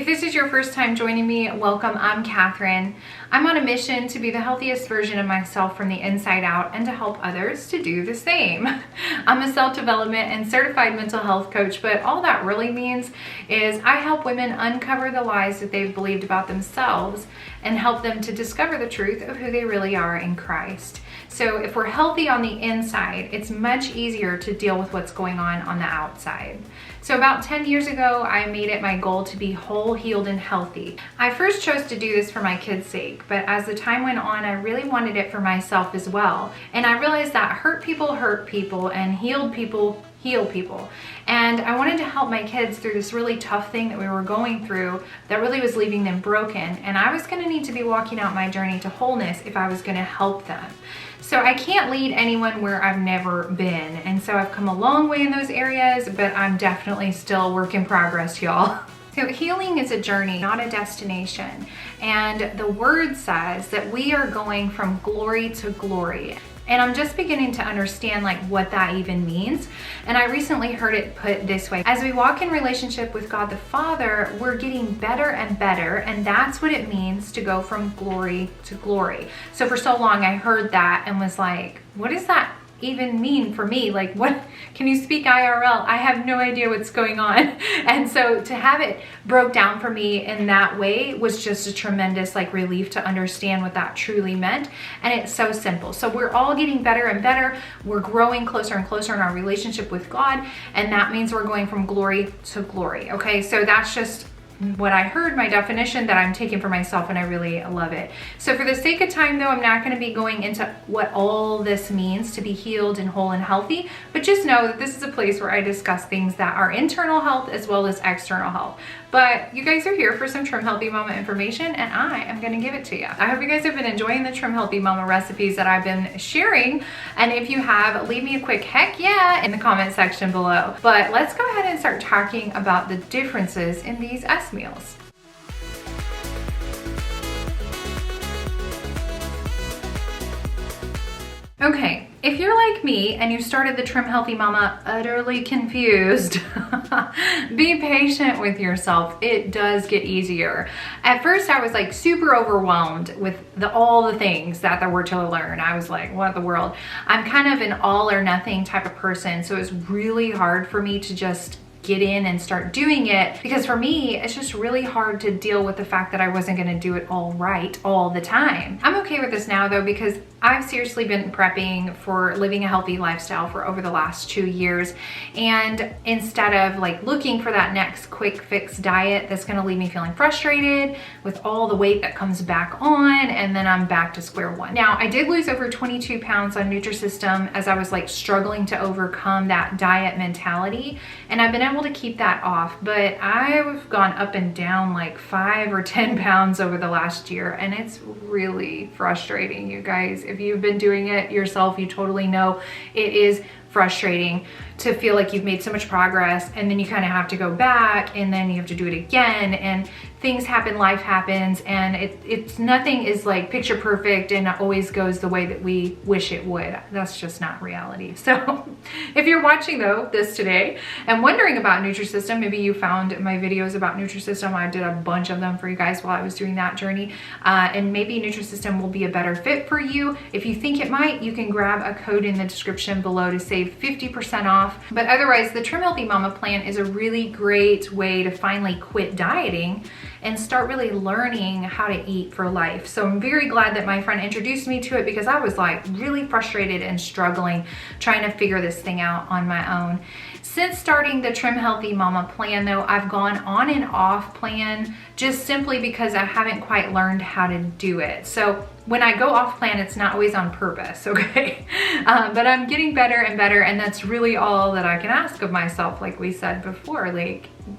If this is your first time joining me, welcome. I'm Kathryn. I'm on a mission to be the healthiest version of myself from the inside out and to help others to do the same. I'm a self-development and certified mental health coach, but all that really means is I help women uncover the lies that they've believed about themselves and help them to discover the truth of who they really are in Christ. So if we're healthy on the inside, it's much easier to deal with what's going on the outside. So about 10 years ago, I made it my goal to be whole, healed, and healthy. I first chose to do this for my kids' sake, but as the time went on, I really wanted it for myself as well. And I realized that hurt people and healed people heal people. And I wanted to help my kids through this really tough thing that we were going through that really was leaving them broken. And I was gonna need to be walking out my journey to wholeness if I was gonna help them. So I can't lead anyone where I've never been. And so I've come a long way in those areas, but I'm definitely still a work in progress, y'all. So healing is a journey, not a destination. And the word says that we are going from glory to glory. And I'm just beginning to understand what that even means. And I recently heard it put this way: as we walk in relationship with God the Father, we're getting better and better. And that's what it means to go from glory to glory. So for so long I heard that and was like, what does that even mean for me? What can you speak IRL? I have no idea what's going on. And so to have it broke down for me in that way was just a tremendous relief to understand what that truly meant. And it's so simple. So we're all getting better and better. We're growing closer and closer in our relationship with God. And that means we're going from glory to glory. Okay, so that's just what I heard, my definition that I'm taking for myself, and I really love it. So for the sake of time though, I'm not going to be going into what all this means to be healed and whole and healthy, but just know that this is a place where I discuss things that are internal health as well as external health. But you guys are here for some Trim Healthy Mama information, and I am going to give it to you. I hope you guys have been enjoying the Trim Healthy Mama recipes that I've been sharing. And if you have, leave me a quick heck yeah in the comment section below. But let's go ahead and start talking about the differences in these S meals. Okay, if you're like me and you started the Trim Healthy Mama utterly confused, be patient with yourself. It does get easier. At first I was super overwhelmed with all the things that there were to learn. I was like, what the world? I'm kind of an all or nothing type of person, so it's really hard for me to just get in and start doing it, because for me it's just really hard to deal with the fact that I wasn't going to do it all right all the time. I'm okay with this now though, because I've seriously been prepping for living a healthy lifestyle for over the last 2 years, and instead of looking for that next quick fix diet that's going to leave me feeling frustrated with all the weight that comes back on, and then I'm back to square one. Now I did lose over 22 pounds on Nutrisystem as I was struggling to overcome that diet mentality, and I've been able to keep that off, but I've gone up and down 5 or 10 pounds over the last year, and it's really frustrating, you guys. If you've been doing it yourself, you totally know it is frustrating to feel like you've made so much progress, and then you kind of have to go back, and then you have to do it again, and things happen, life happens, and it's nothing is picture perfect and it always goes the way that we wish it would. That's just not reality. So if you're watching though this today and wondering about Nutrisystem, maybe you found my videos about Nutrisystem. I did a bunch of them for you guys while I was doing that journey, and maybe Nutrisystem will be a better fit for you. If you think it might, you can grab a code in the description below to save 50% off. But otherwise, the Trim Healthy Mama plan is a really great way to finally quit dieting and start really learning how to eat for life. So I'm very glad that my friend introduced me to it, because I was really frustrated and struggling trying to figure this thing out on my own. Since starting the Trim Healthy Mama plan though, I've gone on and off plan just simply because I haven't quite learned how to do it. So when I go off plan, it's not always on purpose, okay? But I'm getting better and better, and that's really all that I can ask of myself. Like we said before,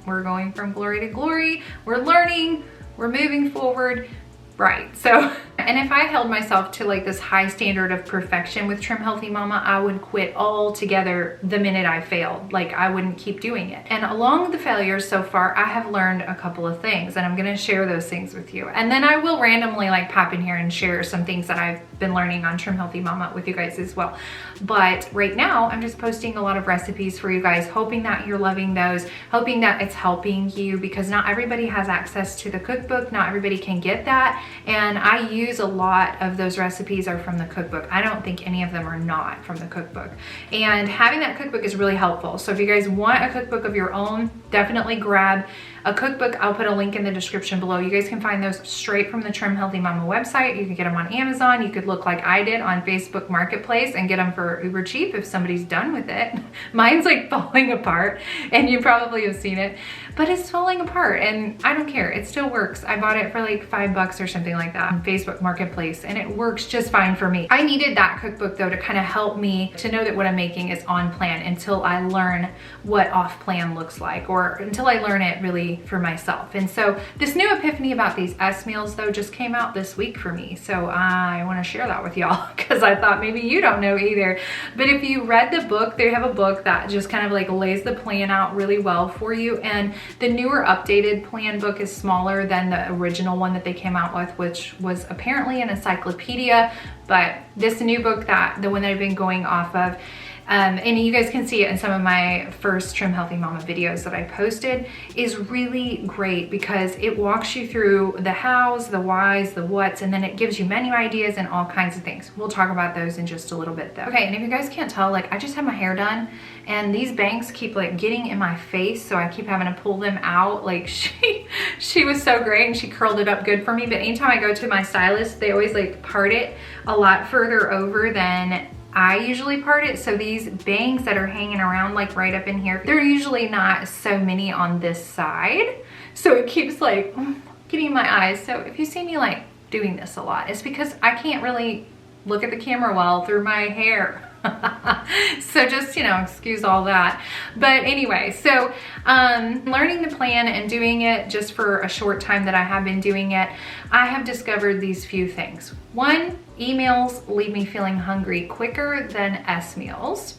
we're going from glory to glory, we're learning, we're moving forward, right? So, and if I held myself to this high standard of perfection with Trim Healthy Mama, I would quit altogether the minute I failed. I wouldn't keep doing it. And along the failures so far, I have learned a couple of things, and I'm gonna share those things with you. And then I will randomly pop in here and share some things that I've been learning on Trim Healthy Mama with you guys as well. But right now I'm just posting a lot of recipes for you guys, hoping that you're loving those, hoping that it's helping you, because not everybody has access to the cookbook. Not everybody can get that. And I use a lot of those recipes are from the cookbook. I don't think any of them are not from the cookbook. And having that cookbook is really helpful. So if you guys want a cookbook of your own, definitely grab a cookbook. I'll put a link in the description below. You guys can find those straight from the Trim Healthy Mama website. You can get them on Amazon. You could look like I did on Facebook Marketplace and get them for uber cheap if somebody's done with it. Mine's like falling apart, and you probably have seen it, but it's falling apart and I don't care. It still works. I bought it for like $5 or something like that on Facebook Marketplace, and it works just fine for me. I needed that cookbook though to kind of help me to know that what I'm making is on plan until I learn what off plan looks like, or until I learn it really for myself. And so this new epiphany about these S meals though just came out this week for me. So I want to share that with y'all because I thought maybe you don't know either. But if you read the book, they have a book that just kind of like lays the plan out really well for you. And the newer updated plan book is smaller than the original one that they came out with, which was apparently an encyclopedia. But this new book, the one that I've been going off of, and you guys can see it in some of my first Trim Healthy Mama videos that I posted, is really great because it walks you through the hows, the whys, the whats, and then it gives you menu ideas and all kinds of things. We'll talk about those in just a little bit though. Okay, and if you guys can't tell, like I just had my hair done and these bangs keep like getting in my face, so I keep having to pull them out. Like she was so great and she curled it up good for me, but anytime I go to my stylist, they always like part it a lot further over than I usually part it. So these bangs that are hanging around like right up in here, they're usually not so many on this side. So it keeps like getting in my eyes. So if you see me like doing this a lot, it's because I can't really look at the camera well through my hair. So just, excuse all that. But anyway, so learning the plan and doing it just for a short time that I have been doing it, I have discovered these few things. One, emails leave me feeling hungry quicker than S meals.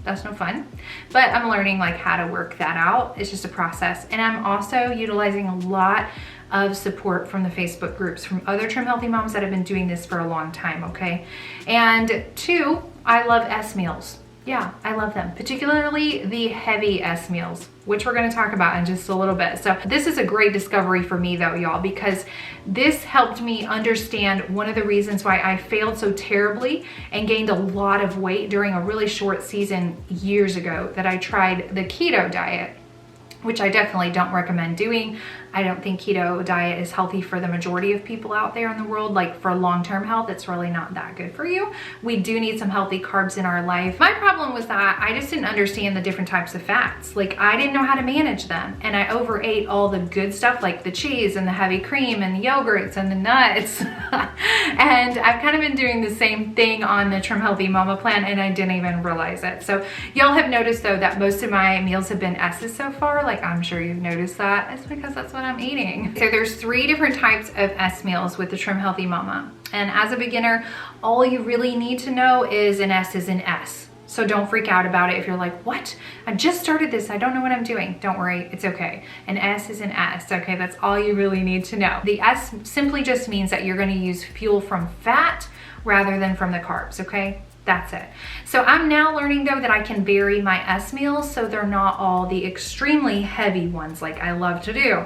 That's no fun, but I'm learning like how to work that out. It's just a process. And I'm also utilizing a lot of support from the Facebook groups from other Trim Healthy moms that have been doing this for a long time, okay? And two, I love S meals. Yeah, I love them, particularly the heavy S meals, which we're gonna talk about in just a little bit. So this is a great discovery for me though, y'all, because this helped me understand one of the reasons why I failed so terribly and gained a lot of weight during a really short season years ago that I tried the keto diet, which I definitely don't recommend doing. I don't think keto diet is healthy for the majority of people out there in the world. Like for long-term health, it's really not that good for you. We do need some healthy carbs in our life. My problem was that I just didn't understand the different types of fats. Like I didn't know how to manage them. And I overate all the good stuff like the cheese and the heavy cream and the yogurts and the nuts. And I've kind of been doing the same thing on the Trim Healthy Mama plan and I didn't even realize it. So y'all have noticed though that most of my meals have been S's so far. Like I'm sure you've noticed that. It's because that's what I'm eating. So there's 3 different types of S meals with the Trim Healthy Mama. And as a beginner, all you really need to know is an S is an S. So don't freak out about it if you're like, what? I just started this, I don't know what I'm doing. Don't worry, it's okay. An S is an S, okay? That's all you really need to know. The S simply just means that you're gonna use fuel from fat rather than from the carbs, okay? That's it. So I'm now learning though that I can vary my S meals so they're not all the extremely heavy ones like I love to do.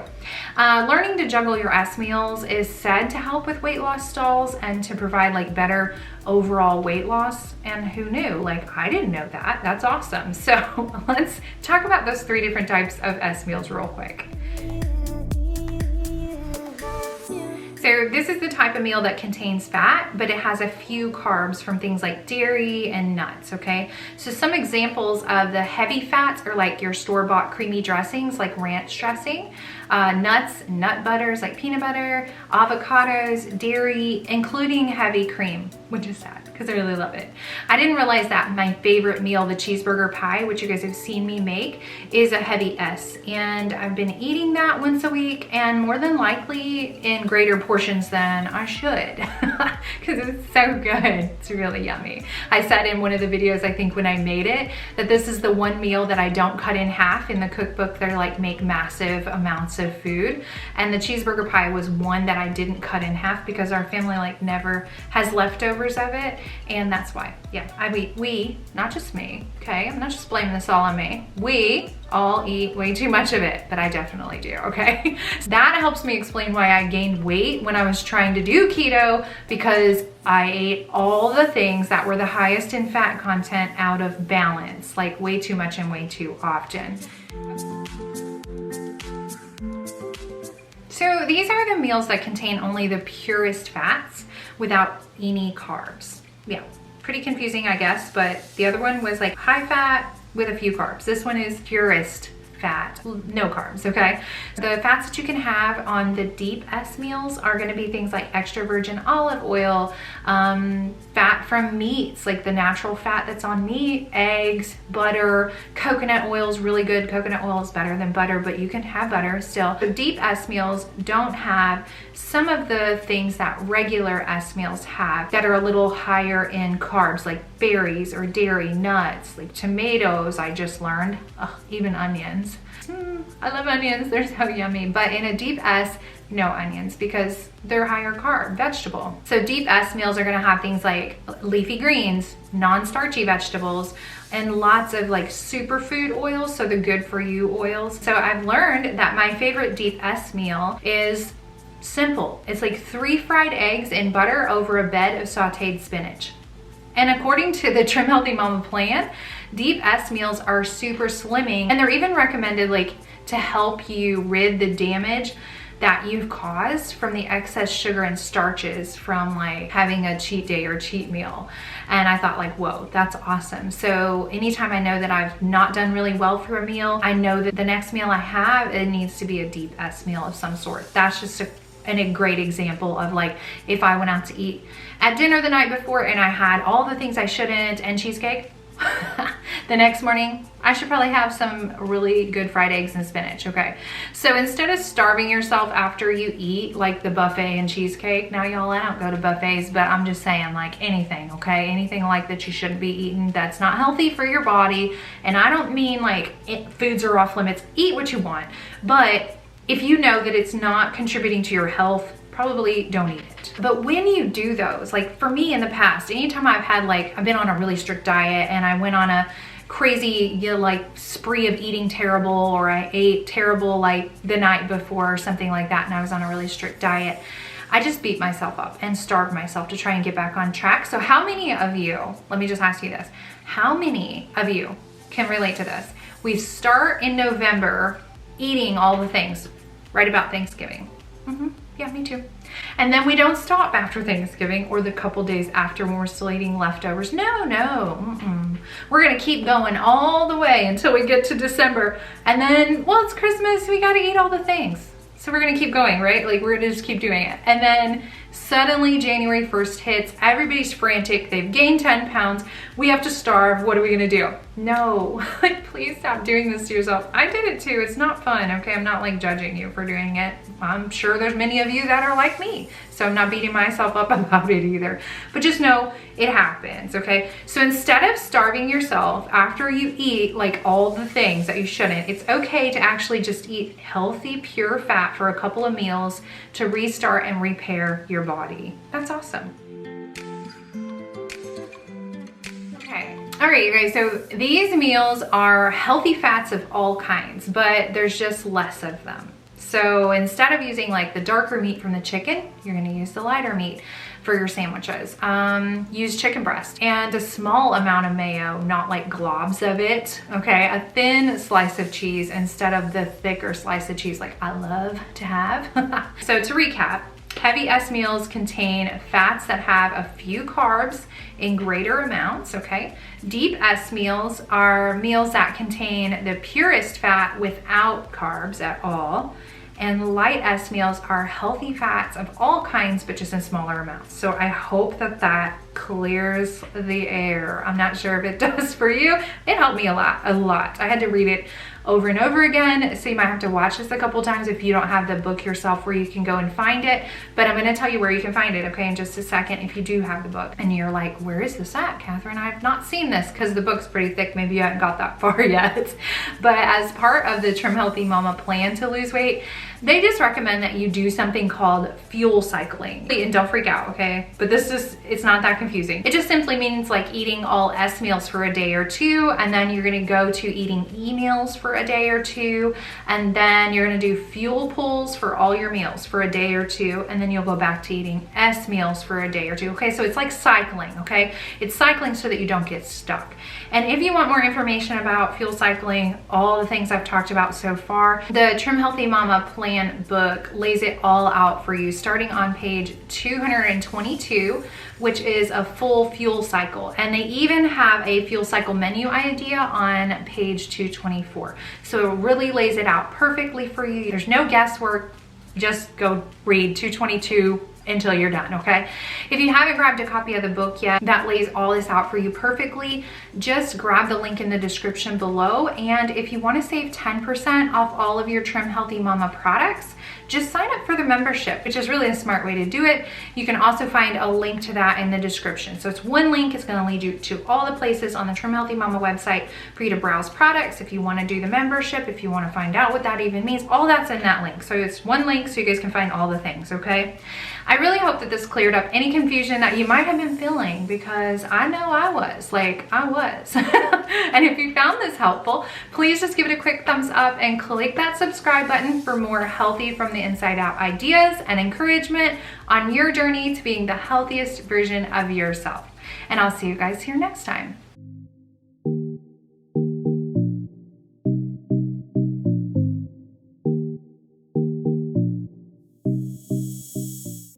Learning to juggle your S meals is said to help with weight loss stalls and to provide like better overall weight loss. And who knew? Like I didn't know that. That's awesome. So let's talk about those 3 different types of S meals real quick. So this is the type of meal that contains fat, but it has a few carbs from things like dairy and nuts, okay? So some examples of the heavy fats are like your store-bought creamy dressings, like ranch dressing, nuts, nut butters like peanut butter, avocados, dairy, including heavy cream, which is sad because I really love it. I didn't realize that my favorite meal, the cheeseburger pie, which you guys have seen me make, is a heavy S. And I've been eating that once a week and more than likely in greater portions than I should because it's so good. It's really yummy. I said in one of the videos, I think when I made it, that this is the one meal that I don't cut in half in the cookbook. They're like make massive amounts of food. And the cheeseburger pie was one that I didn't cut in half because our family like never has leftovers of it. And that's why, yeah, we, not just me, okay? I'm not just blaming this all on me. We all eat way too much of it, but I definitely do, okay? So that helps me explain why I gained weight when I was trying to do keto, because I ate all the things that were the highest in fat content out of balance, like way too much and way too often. So these are the meals that contain only the purest fats without any carbs. Yeah, pretty confusing, I guess, but the other one was like high fat with a few carbs. This one is purest fat, no carbs, okay? The fats that you can have on the deep S meals are gonna be things like extra virgin olive oil, fat from meats, like the natural fat that's on meat, eggs, butter, coconut oil is really good. Coconut oil is better than butter, but you can have butter still. The deep S meals don't have some of the things that regular S meals have that are a little higher in carbs, like berries or dairy, nuts, like tomatoes, I just learned, even onions. I love onions, they're so yummy. But in a deep S, no onions because they're higher carb vegetable. So deep S meals are gonna have things like leafy greens, non-starchy vegetables, and lots of like superfood oils, so the good for you oils. So I've learned that my favorite deep S meal is simple. It's like 3 fried eggs in butter over a bed of sauteed spinach. And according to the Trim Healthy Mama plan, deep S meals are super slimming, and they're even recommended like to help you rid the damage that you've caused from the excess sugar and starches from like having a cheat day or cheat meal. And I thought like, whoa, that's awesome. So anytime I know that I've not done really well through a meal, I know that the next meal I have, it needs to be a deep S meal of some sort. That's just a great example of like, if I went out to eat at dinner the night before and I had all the things I shouldn't and cheesecake, the next morning, I should probably have some really good fried eggs and spinach, okay? So instead of starving yourself after you eat like the buffet and cheesecake, now y'all, I don't go to buffets, but I'm just saying like anything, okay? Anything like that you shouldn't be eating that's not healthy for your body. And I don't mean like foods are off limits, eat what you want. But if you know that it's not contributing to your health, probably don't eat it. But when you do those, like for me in the past, anytime I've had like, I've been on a really strict diet and I went on a crazy, you know, like spree of eating terrible, or I ate terrible like the night before or something like that, and I was on a really strict diet, I just beat myself up and starved myself to try and get back on track. So how many of you, let me just ask you this, how many of you can relate to this? We start in November eating all the things right about Thanksgiving. Yeah, me too. And then we don't stop after Thanksgiving or the couple days after when we're still eating leftovers. No. We're gonna keep going all the way until we get to December. And then, well, it's Christmas, we gotta eat all the things. So we're gonna keep going, right? Like we're gonna just keep doing it. And then suddenly January 1st hits, everybody's frantic, they've gained 10 pounds, we have to starve, what are we gonna do? No, like please stop doing this to yourself. I did it too, it's not fun, okay? I'm not like judging you for doing it. I'm sure there's many of you that are like me, so I'm not beating myself up about it either. But just know it happens, okay? So instead of starving yourself after you eat like all the things that you shouldn't, it's okay to actually just eat healthy, pure fat for a couple of meals to restart and repair your body. That's awesome. Okay, all right, you guys, so these meals are healthy fats of all kinds, but there's just less of them. So instead of using like the darker meat from the chicken, you're gonna use the lighter meat for your sandwiches. Use chicken breast and a small amount of mayo, not like globs of it, okay? A thin slice of cheese instead of the thicker slice of cheese like I love to have. So to recap, heavy S meals contain fats that have a few carbs in greater amounts, okay? Deep S meals are meals that contain the purest fat without carbs at all. And light S meals are healthy fats of all kinds, but just in smaller amounts. So I hope that that clears the air. I'm not sure if it does for you. It helped me a lot. I had to read it over and over again, so you might have to watch this a couple times if you don't have the book yourself where you can go and find it. But I'm gonna tell you where you can find it, okay, in just a second if you do have the book. And you're like, where is this at, Kathryn? I've not seen this, because the book's pretty thick. Maybe you haven't got that far yet. But as part of the Trim Healthy Mama plan to lose weight, They just recommend that you do something called fuel cycling. And don't freak out, okay? But it's not that confusing. It just simply means like eating all S meals for a day or two, and then you're gonna go to eating E meals for a day or two, and then you're gonna do fuel pulls for all your meals for a day or two, and then you'll go back to eating S meals for a day or two, okay? So it's like cycling, okay? It's cycling so that you don't get stuck. And if you want more information about fuel cycling, all the things I've talked about so far, the Trim Healthy Mama Plan book lays it all out for you, starting on page 222, which is a full fuel cycle. And they even have a fuel cycle menu idea on page 224. So it really lays it out perfectly for you. There's no guesswork. Just go read 222 until you're done, okay? If you haven't grabbed a copy of the book yet, that lays all this out for you perfectly. Just grab the link in the description below. And if you want to save 10% off all of your Trim Healthy Mama products, just sign up for the membership, which is really a smart way to do it. You can also find a link to that in the description. So it's one link. It's going to lead you to all the places on the Trim Healthy Mama website for you to browse products. If you want to do the membership, if you want to find out what that even means, all that's in that link. So it's one link so you guys can find all the things, okay? I really hope that this cleared up any confusion that you might have been feeling, because I know I was. And if you found this helpful, please just give it a quick thumbs up and click that subscribe button for more healthy from the inside out ideas and encouragement on your journey to being the healthiest version of yourself. And I'll see you guys here next time.